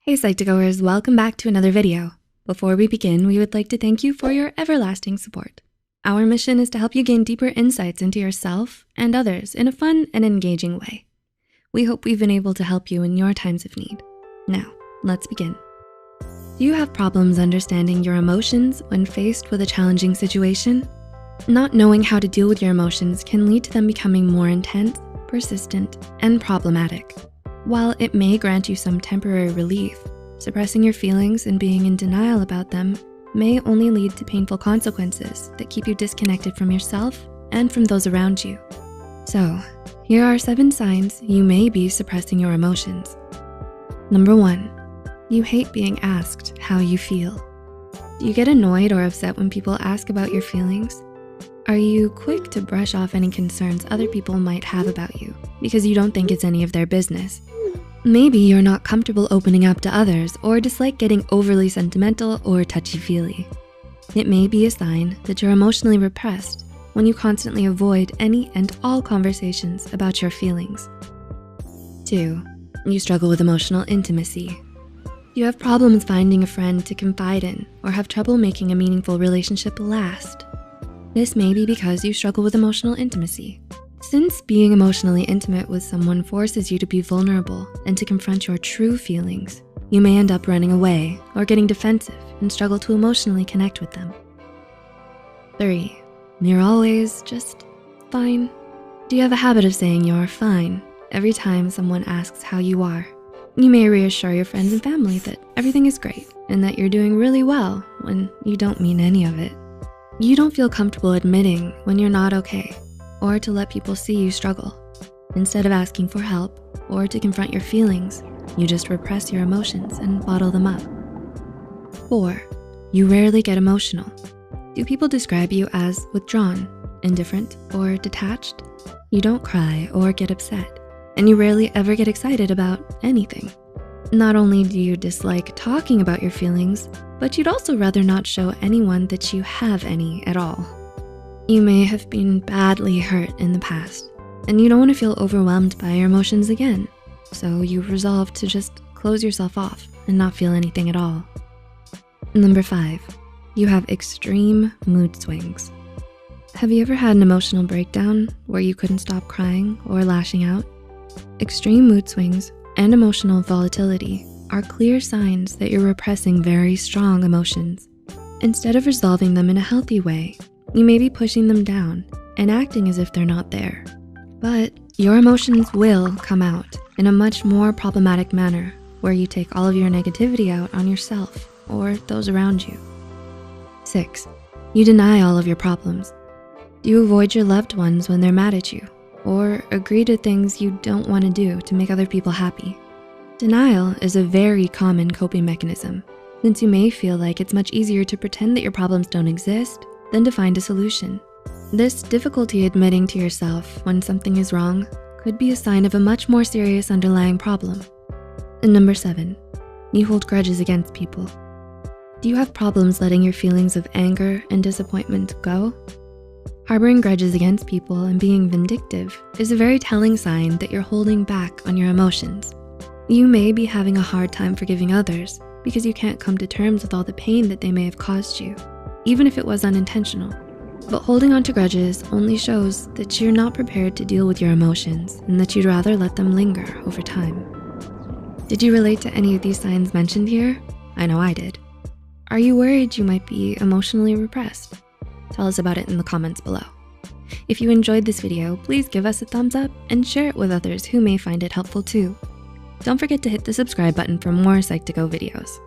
Hey Psych2Goers, welcome back to another video. Before we begin, we would like to thank you for your everlasting support. Our mission is to help you gain deeper insights into yourself and others in a fun and engaging way. We hope we've been able to help you in your times of need. Now, let's begin. Do you have problems understanding your emotions when faced with a challenging situation? Not knowing how to deal with your emotions can lead to them becoming more intense, persistent, and problematic. While it may grant you some temporary relief, suppressing your feelings and being in denial about them may only lead to painful consequences that keep you disconnected from yourself and from those around you. So, here are 7 signs you may be suppressing your emotions. Number 1, you hate being asked how you feel. Do you get annoyed or upset when people ask about your feelings? Are you quick to brush off any concerns other people might have about you because you don't think it's any of their business? Maybe you're not comfortable opening up to others or dislike getting overly sentimental or touchy-feely. It may be a sign that you're emotionally repressed when you constantly avoid any and all conversations about your feelings. 2, you struggle with emotional intimacy. You have problems finding a friend to confide in or have trouble making a meaningful relationship last. This may be because you struggle with emotional intimacy. Since being emotionally intimate with someone forces you to be vulnerable and to confront your true feelings, you may end up running away or getting defensive and struggle to emotionally connect with them. 3, you're always just fine. Do you have a habit of saying you're fine every time someone asks how you are? You may reassure your friends and family that everything is great and that you're doing really well when you don't mean any of it. You don't feel comfortable admitting when you're not okay or to let people see you struggle. Instead of asking for help or to confront your feelings, you just repress your emotions and bottle them up. 4, you rarely get emotional. Do people describe you as withdrawn, indifferent, or detached? You don't cry or get upset, and you rarely ever get excited about anything. Not only do you dislike talking about your feelings, but you'd also rather not show anyone that you have any at all. You may have been badly hurt in the past, and you don't want to feel overwhelmed by your emotions again, so you've resolved to just close yourself off and not feel anything at all. Number 5, you have extreme mood swings. Have you ever had an emotional breakdown where you couldn't stop crying or lashing out? Extreme mood swings and emotional volatility are clear signs that you're repressing very strong emotions. Instead of resolving them in a healthy way, you may be pushing them down and acting as if they're not there. But your emotions will come out in a much more problematic manner where you take all of your negativity out on yourself or those around you. 6, you deny all of your problems. Do you avoid your loved ones when they're mad at you or agree to things you don't want to do to make other people happy? Denial is a very common coping mechanism, since you may feel like it's much easier to pretend that your problems don't exist than to find a solution. This difficulty admitting to yourself when something is wrong could be a sign of a much more serious underlying problem. And number 7, you hold grudges against people. Do you have problems letting your feelings of anger and disappointment go? Harboring grudges against people and being vindictive is a very telling sign that you're holding back on your emotions. You may be having a hard time forgiving others because you can't come to terms with all the pain that they may have caused you, even if it was unintentional. But holding on to grudges only shows that you're not prepared to deal with your emotions and that you'd rather let them linger over time. Did you relate to any of these signs mentioned here? I know I did. Are you worried you might be emotionally repressed? Tell us about it in the comments below. If you enjoyed this video, please give us a thumbs up and share it with others who may find it helpful too. Don't forget to hit the subscribe button for more Psych2Go videos.